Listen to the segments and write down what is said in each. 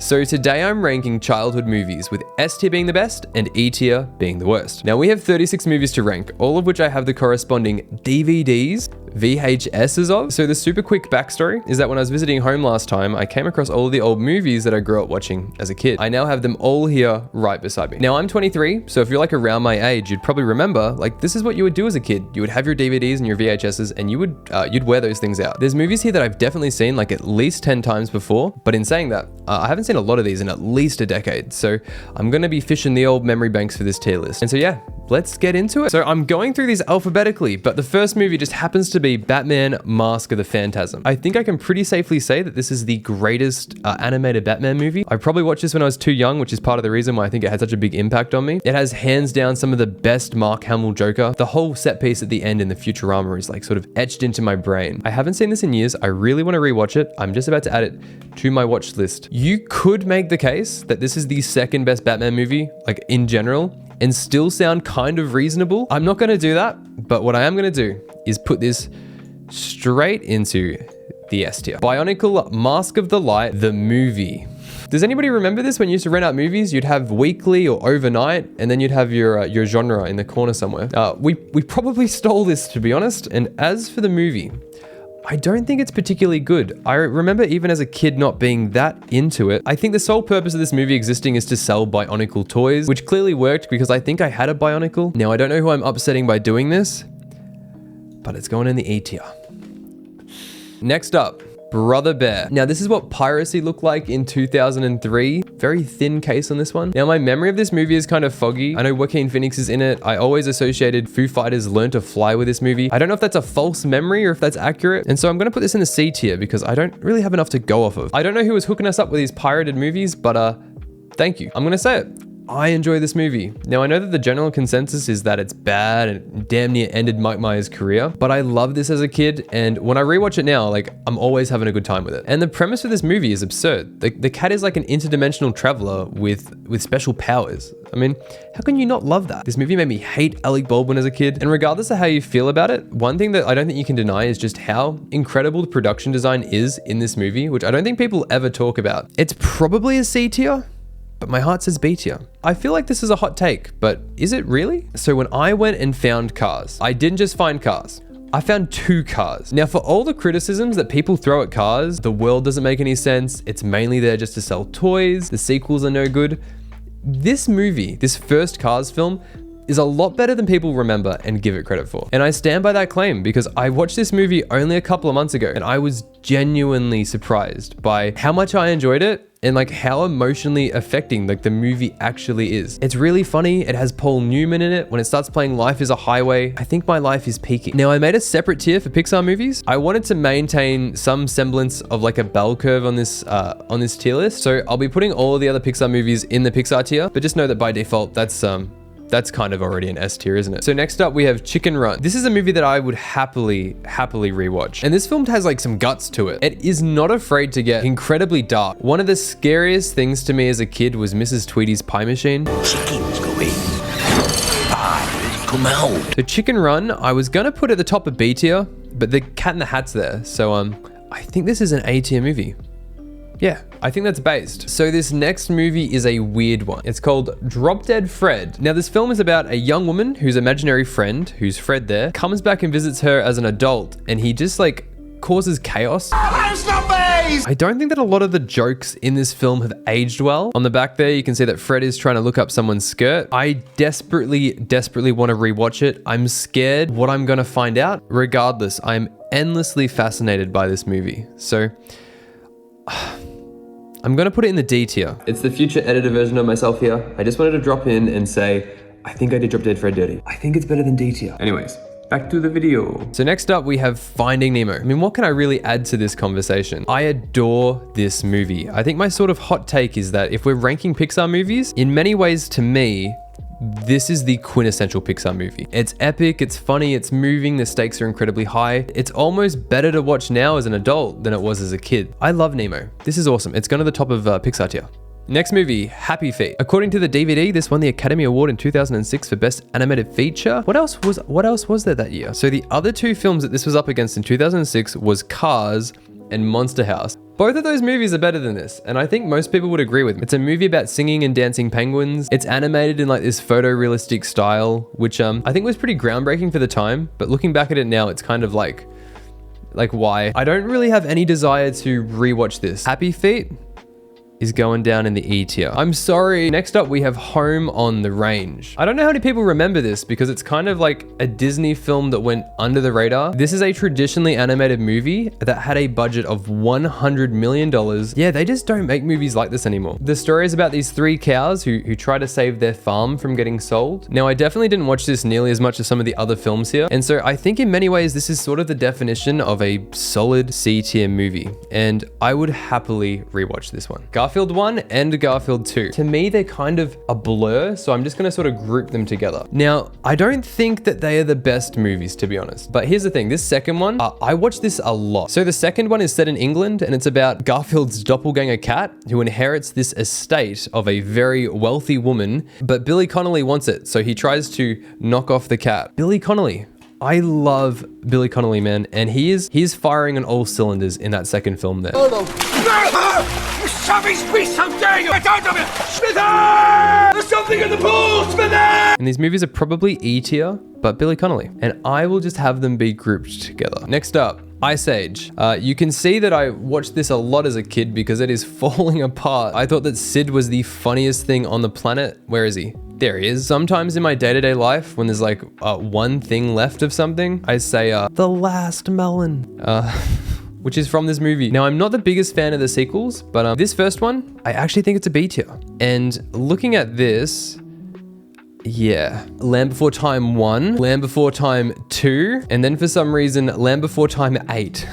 So today I'm ranking childhood movies with S tier being the best and E tier being the worst. Now we have 36 movies to rank, all of which I have the corresponding DVDs, VHSs of. So the super quick backstory is that when I was visiting home last time, I came across all of the old movies that I grew up watching as a kid. I now have them all here right beside me. Now I'm 23, so if you're like around my age, you'd probably remember, like, this is what you would do as a kid. You would have your DVDs and your VHSs and you'd wear those things out. There's movies here that I've definitely seen like at least 10 times before, but in saying that, I haven't seen a lot of these in at least a decade. So I'm gonna be fishing the old memory banks for this tier list. And so yeah, let's get into it. So I'm going through these alphabetically, but the first movie just happens to be Batman Mask of the Phantasm. I think I can pretty safely say that this is the greatest animated Batman movie. I probably watched this when I was too young, which is part of the reason why I think it had such a big impact on me. It has hands down some of the best Mark Hamill Joker. The whole set piece at the end in the Futurama is like sort of etched into my brain. I haven't seen this in years. I really want to rewatch it. I'm just about to add it to my watch list. You could make the case that this is the second best Batman movie, like in general, and still sound kind of reasonable. I'm not going to do that, but what I am going to do is put this straight into the S tier. Bionicle Mask of the Light, the movie. Does anybody remember this? When you used to rent out movies, you'd have weekly or overnight, and then you'd have your genre in the corner somewhere. We probably stole this, to be honest. And as for the movie, I don't think it's particularly good. I remember even as a kid not being that into it. I think the sole purpose of this movie existing is to sell Bionicle toys, which clearly worked because I think I had a Bionicle. Now, I don't know who I'm upsetting by doing this, but it's going in the E tier. Next up, Brother Bear. Now, this is what piracy looked like in 2003. Very thin case on this one. Now, my memory of this movie is kind of foggy. I know Joaquin Phoenix is in it. I always associated Foo Fighters Learn to Fly with this movie. I don't know if that's a false memory or if that's accurate. And so I'm going to put this in the C tier because I don't really have enough to go off of. I don't know who was hooking us up with these pirated movies, but thank you. I'm going to say it. I enjoy this movie. Now, I know that the general consensus is that it's bad and damn near ended Mike Myers' career, but I love this as a kid, and when I rewatch it now, like, I'm always having a good time with it. And the premise of this movie is absurd. The cat is like an interdimensional traveler with special powers. I mean, how can you not love that? This movie made me hate Alec Baldwin as a kid, and regardless of how you feel about it, one thing that I don't think you can deny is just how incredible the production design is in this movie, which I don't think people ever talk about. It's probably a C tier, but my heart says B tier. I feel like this is a hot take, but is it really? So when I went and found Cars, I didn't just find Cars. I found 2 cars. Now, for all the criticisms that people throw at Cars, the world doesn't make any sense, it's mainly there just to sell toys, the sequels are no good. This movie, this first Cars film, is a lot better than people remember and give it credit for. And I stand by that claim because I watched this movie only a couple of months ago and I was genuinely surprised by how much I enjoyed it and like how emotionally affecting like the movie actually is. It's really funny. It has Paul Newman in it. When it starts playing Life is a Highway, I think my life is peaking. Now, I made a separate tier for Pixar movies. I wanted to maintain some semblance of like a bell curve on this tier list. So I'll be putting all of the other Pixar movies in the Pixar tier, but just know that by default, that's kind of already an S tier, isn't it? So next up, we have Chicken Run. This is a movie that I would happily rewatch. And this film has like some guts to it. It is not afraid to get incredibly dark. One of the scariest things to me as a kid was Mrs. Tweedy's pie machine. Chickens go in, pies come out. So Chicken Run, I was gonna put at the top of B tier, but the Cat in the Hat's there. So I think this is an A tier movie. Yeah, I think that's based. So this next movie is a weird one. It's called Drop Dead Fred. Now, this film is about a young woman whose imaginary friend, who's Fred there, comes back and visits her as an adult, and he just like causes chaos. I don't think that a lot of the jokes in this film have aged well. On the back there, you can see that Fred is trying to look up someone's skirt. I desperately want to rewatch it. I'm scared what I'm gonna find out. Regardless, I'm endlessly fascinated by this movie. So, I'm gonna put it in the D tier. It's the future editor version of myself here. I just wanted to drop in and say, I think I did Drop Dead Fred dirty. I think it's better than D tier. Anyways, back to the video. So next up, we have Finding Nemo. I mean, what can I really add to this conversation? I adore this movie. I think my sort of hot take is that if we're ranking Pixar movies, in many ways to me, this is the quintessential Pixar movie. It's epic, it's funny, it's moving, the stakes are incredibly high. It's almost better to watch now as an adult than it was as a kid. I love Nemo. This is awesome. It's gone to the top of Pixar tier. Next movie, Happy Feet. According to the DVD, this won the Academy Award in 2006 for Best Animated Feature. What else was there that year? So the other 2 films that this was up against in 2006 was Cars and Monster House. Both of those movies are better than this, and I think most people would agree with me. It's a movie about singing and dancing penguins. It's animated in like this photorealistic style, which I think was pretty groundbreaking for the time, but looking back at it now, it's kind of like why? I don't really have any desire to rewatch this. Happy Feet is going down in the E tier. I'm sorry. Next up, we have Home on the Range. I don't know how many people remember this because it's kind of like a Disney film that went under the radar. This is a traditionally animated movie that had a budget of $100 million. Yeah, they just don't make movies like this anymore. The story is about these 3 cows who try to save their farm from getting sold. Now, I definitely didn't watch this nearly as much as some of the other films here. And so I think in many ways, this is sort of the definition of a solid C tier movie. And I would happily rewatch this one. Garfield 1 and Garfield 2. To me, they're kind of a blur, so I'm just gonna sort of group them together. Now, I don't think that they are the best movies, to be honest. But here's the thing, this second one, I watched this a lot. So the second one is set in England, and it's about Garfield's doppelganger cat who inherits this estate of a very wealthy woman, but Billy Connolly wants it, so he tries to knock off the cat. Billy Connolly. I love Billy Connolly, man, and he is firing on all cylinders in that second film there. You savage beast, how dare you! Get out of it! Smithy! There's something in the pool, Smithy! And these movies are probably E tier, but Billy Connolly. And I will just have them be grouped together. Next up, Ice Age. You can see that I watched this a lot as a kid because it is falling apart. I thought that Sid was the funniest thing on the planet. Where is he? There he is. Sometimes in my day-to-day life, when there's like one thing left of something, I say, the last melon. Which is from this movie. Now, I'm not the biggest fan of the sequels, but this first one, I actually think it's a B tier. And looking at this, yeah. Land Before Time 1, Land Before Time 2, and then for some reason, Land Before Time 8.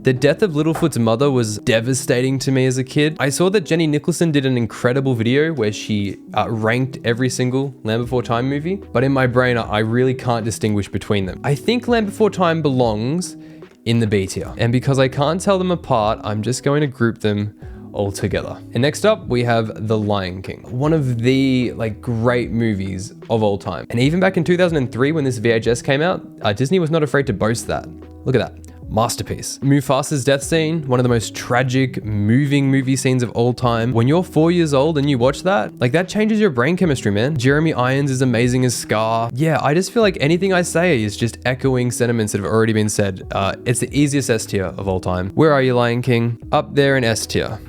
The death of Littlefoot's mother was devastating to me as a kid. I saw that Jenny Nicholson did an incredible video where she ranked every single Land Before Time movie, but in my brain, I really can't distinguish between them. I think Land Before Time belongs in the B tier. And because I can't tell them apart, I'm just going to group them all together. And next up, we have The Lion King. One of the great movies of all time. And even back in 2003, when this VHS came out, Disney was not afraid to boast that. Look at that. Masterpiece. Mufasa's death scene, one of the most tragic, moving movie scenes of all time. When you're 4 years old and you watch that, that changes your brain chemistry, man. Jeremy Irons is amazing as Scar. Yeah, I just feel like anything I say is just echoing sentiments that have already been said. It's the easiest S tier of all time. Where are you, Lion King? Up there in S tier.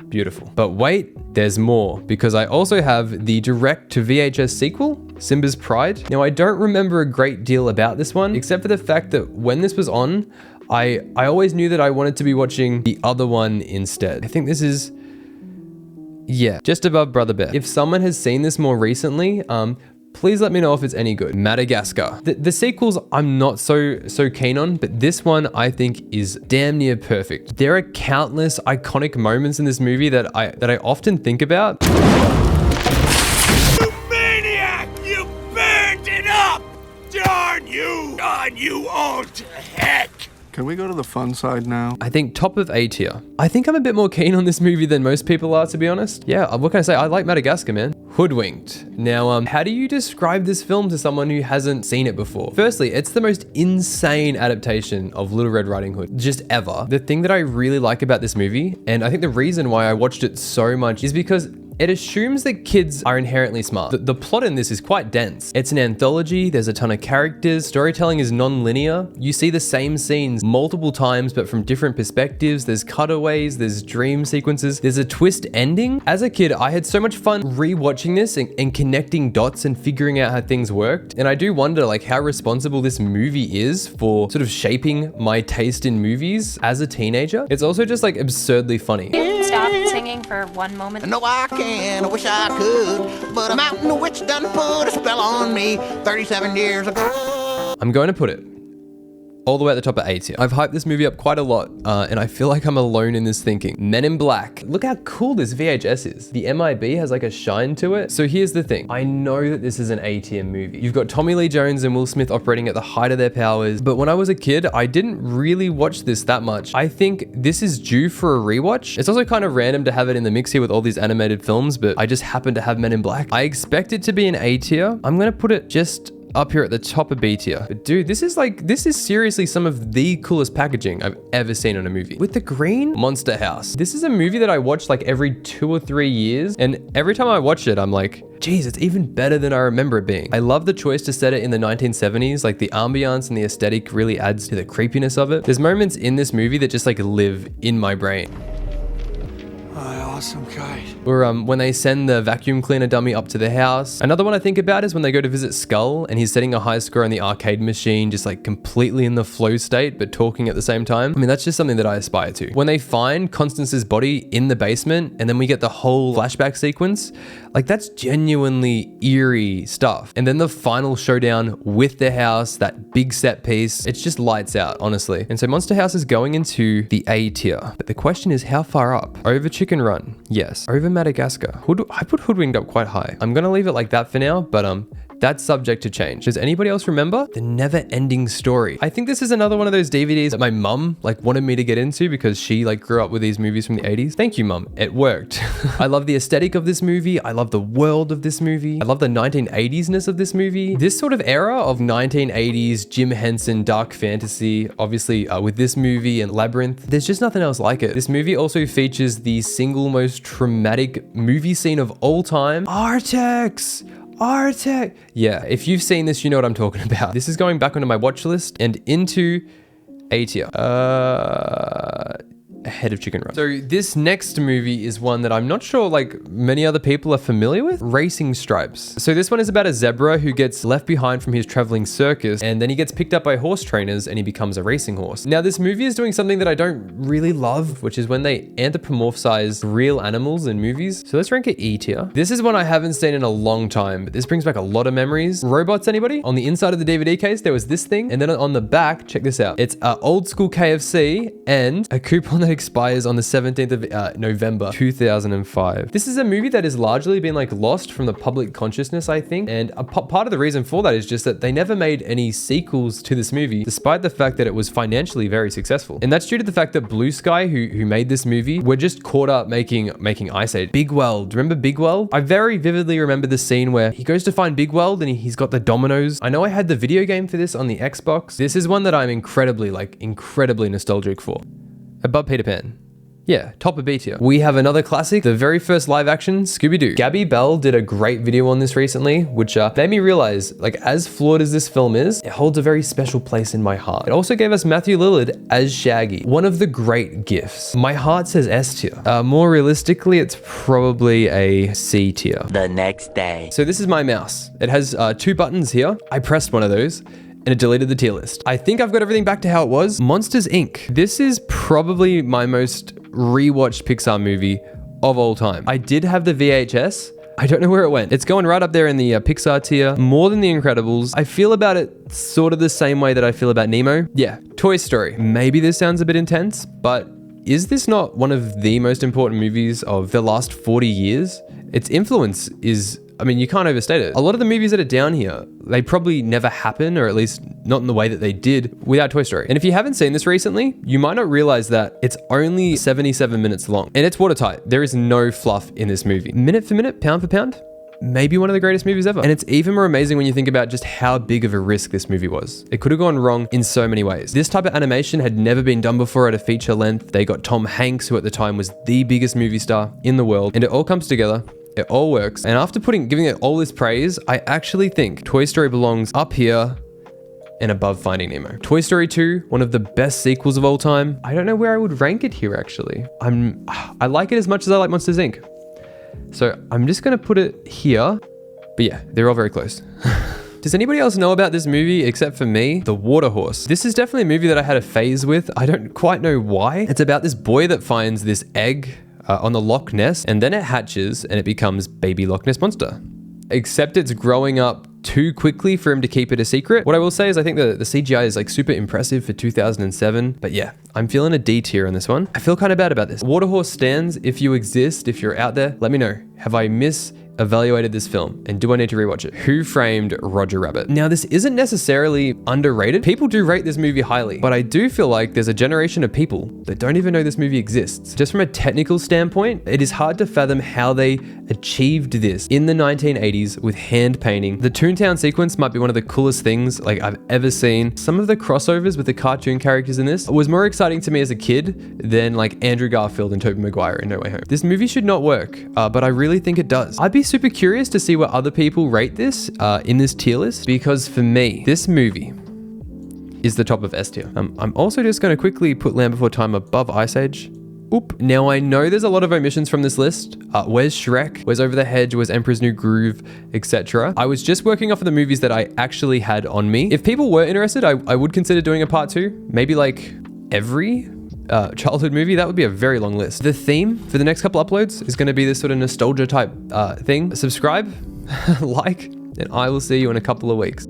Beautiful. But wait, there's more, because I also have the direct to VHS sequel, Simba's Pride. Now, I don't remember a great deal about this one, except for the fact that when this was on, I always knew that I wanted to be watching the other one instead. I think this is, yeah, just above Brother Bear. If someone has seen this more recently, please let me know if it's any good. Madagascar. The sequels I'm not so keen on, but this one I think is damn near perfect. There are countless iconic moments in this movie that I often think about. You maniac! You burned it up! Darn you! Darn you all to heck! Can we go to the fun side now? I think top of A tier. I think I'm a bit more keen on this movie than most people are, to be honest. Yeah, what can I say? I like Madagascar, man. Hoodwinked. Now, how do you describe this film to someone who hasn't seen it before? Firstly, it's the most insane adaptation of Little Red Riding Hood, just ever. The thing that I really like about this movie, and I think the reason why I watched it so much, is because it assumes that kids are inherently smart. The plot in this is quite dense. It's an anthology, there's a ton of characters, storytelling is non-linear. You see the same scenes multiple times, but from different perspectives. There's cutaways, there's dream sequences, there's a twist ending. As a kid, I had so much fun rewatching this and connecting dots and figuring out how things worked. And I do wonder how responsible this movie is for sort of shaping my taste in movies as a teenager. It's also just absurdly funny. Stop singing for one moment. No, I can, I wish I could, but a mountain witch done put a spell on me 37 years ago. I'm going to put it all the way at the top of A tier. I've hyped this movie up quite a lot, and I feel like I'm alone in this thinking. Men in Black. Look how cool this VHS is. The MIB has a shine to it. So here's the thing. I know that this is an A tier movie. You've got Tommy Lee Jones and Will Smith operating at the height of their powers, but when I was a kid, I didn't really watch this that much. I think this is due for a rewatch. It's also kind of random to have it in the mix here with all these animated films, but I just happen to have Men in Black. I expect it to be an A tier. I'm gonna put it just up here at the top of B tier. But dude, this is seriously some of the coolest packaging I've ever seen on a movie. With the green Monster House. This is a movie that I watch like every 2 or 3 years. And every time I watch it, I'm like, geez, it's even better than I remember it being. I love the choice to set it in the 1970s. Like the ambiance and the aesthetic really adds to the creepiness of it. There's moments in this movie that just like live in my brain. Awesome guy. Or when they send the vacuum cleaner dummy up to the house. Another one I think about is when they go to visit Skull and he's setting a high score on the arcade machine, just like completely in the flow state, but talking at the same time. I mean, that's just something that I aspire to. When they find Constance's body in the basement and then we get the whole flashback sequence, like that's genuinely eerie stuff. And then the final showdown with the house, that big set piece, it's just lights out, honestly. And so Monster House is going into the A tier. But the question is how far up? Over Chicken Run? Yes. Over Madagascar. I put Hoodwinked up quite high. I'm gonna leave it like that for now, but that's subject to change. Does anybody else remember The Neverending Story? I think this is another one of those DVDs that my mum like wanted me to get into because she like grew up with these movies from the 80s. Thank you, mum. It worked. I love the aesthetic of this movie. I love the world of this movie. I love the 1980s-ness of this movie. This sort of era of 1980s Jim Henson dark fantasy, obviously with this movie and Labyrinth, there's just nothing else like it. This movie also features the single most traumatic movie scene of all time. Artex! Yeah, if you've seen this, you know what I'm talking about. This is going back onto my watch list and into A tier. Ahead of Chicken Run. So this next movie is one that I'm not sure like many other people are familiar with. Racing Stripes. So this one is about a zebra who gets left behind from his traveling circus and then he gets picked up by horse trainers and he becomes a racing horse. Now this movie is doing something that I don't really love, which is when they anthropomorphize real animals in movies. So let's rank it E tier. This is one I haven't seen in a long time, but this brings back a lot of memories. Robots, anybody? On the inside of the DVD case, there was this thing. And then on the back, check this out. It's an old school KFC and a coupon that expires on the 17th of November 2005. This is a movie that has largely been like lost from the public consciousness, I think. And a part of the reason for that is just that they never made any sequels to this movie, despite the fact that it was financially very successful. And that's due to the fact that Blue Sky, who made this movie, were just caught up making Ice Age. Big Weld, remember Big Weld? I very vividly remember the scene where he goes to find Big Weld and he's got the dominoes. I know I had the video game for this on the Xbox. This is one that I'm incredibly nostalgic for. Above Peter Pan. Yeah, top of B tier. We have another classic, the very first live action Scooby-Doo. Gabby Bell did a great video on this recently, which made me realize, like, as flawed as this film is, it holds a very special place in my heart. It also gave us Matthew Lillard as Shaggy, one of the great gifts. My heart says S tier. More realistically, it's probably a C tier. The next day. So this is my mouse. It has 2 buttons here. I pressed one of those and it deleted the tier list. I think I've got everything back to how it was. Monsters, Inc. This is probably my most rewatched Pixar movie of all time. I did have the VHS. I don't know where it went. It's going right up there in the Pixar tier, more than The Incredibles. I feel about it sort of the same way that I feel about Nemo. Yeah, Toy Story. Maybe this sounds a bit intense, but is this not one of the most important movies of the last 40 years? Its influence is, I mean, you can't overstate it. A lot of the movies that are down here, they probably never happen, or at least not in the way that they did without Toy Story. And if you haven't seen this recently, you might not realize that it's only 77 minutes long and it's watertight. There is no fluff in this movie. Minute for minute, pound for pound, maybe one of the greatest movies ever. And it's even more amazing when you think about just how big of a risk this movie was. It could have gone wrong in so many ways. This type of animation had never been done before at a feature length. They got Tom Hanks, who at the time was the biggest movie star in the world, and it all comes together. It all works. And after giving it all this praise, I actually think Toy Story belongs up here and above Finding Nemo. Toy Story 2, one of the best sequels of all time. I don't know where I would rank it here, actually. I like it as much as I like Monsters, Inc. So I'm just gonna put it here. But yeah, they're all very close. Does anybody else know about this movie except for me? The Water Horse. This is definitely a movie that I had a phase with. I don't quite know why. It's about this boy that finds this egg on the Loch Ness, and then it hatches and it becomes baby Loch Ness Monster. Except it's growing up too quickly for him to keep it a secret. What I will say is I think the CGI is like super impressive for 2007, but yeah, I'm feeling a D tier on this one. I feel kind of bad about this. Waterhorse stands. If you exist, if you're out there, let me know. Have I evaluated this film, and do I need to rewatch it? Who Framed Roger Rabbit? Now, this isn't necessarily underrated. People do rate this movie highly, but I do feel like there's a generation of people that don't even know this movie exists. Just from a technical standpoint, it is hard to fathom how they achieved this in the 1980s with hand painting. The Toontown sequence might be one of the coolest things like I've ever seen. Some of the crossovers with the cartoon characters in this was more exciting to me as a kid than like Andrew Garfield and Tobey Maguire in No Way Home. This movie should not work, but I really think it does. I'd be super curious to see what other people rate this in this tier list, because for me, this movie is the top of S tier. I'm also just going to quickly put Land Before Time above Ice Age. Oop. Now I know there's a lot of omissions from this list. Where's Shrek? Where's Over the Hedge? Where's Emperor's New Groove? Etc. I was just working off of the movies that I actually had on me. If people were interested, I would consider doing a part 2. Maybe like every childhood movie. That would be a very long list. The theme for the next couple uploads is going to be this sort of nostalgia type thing. Subscribe, like, and I will see you in a couple of weeks.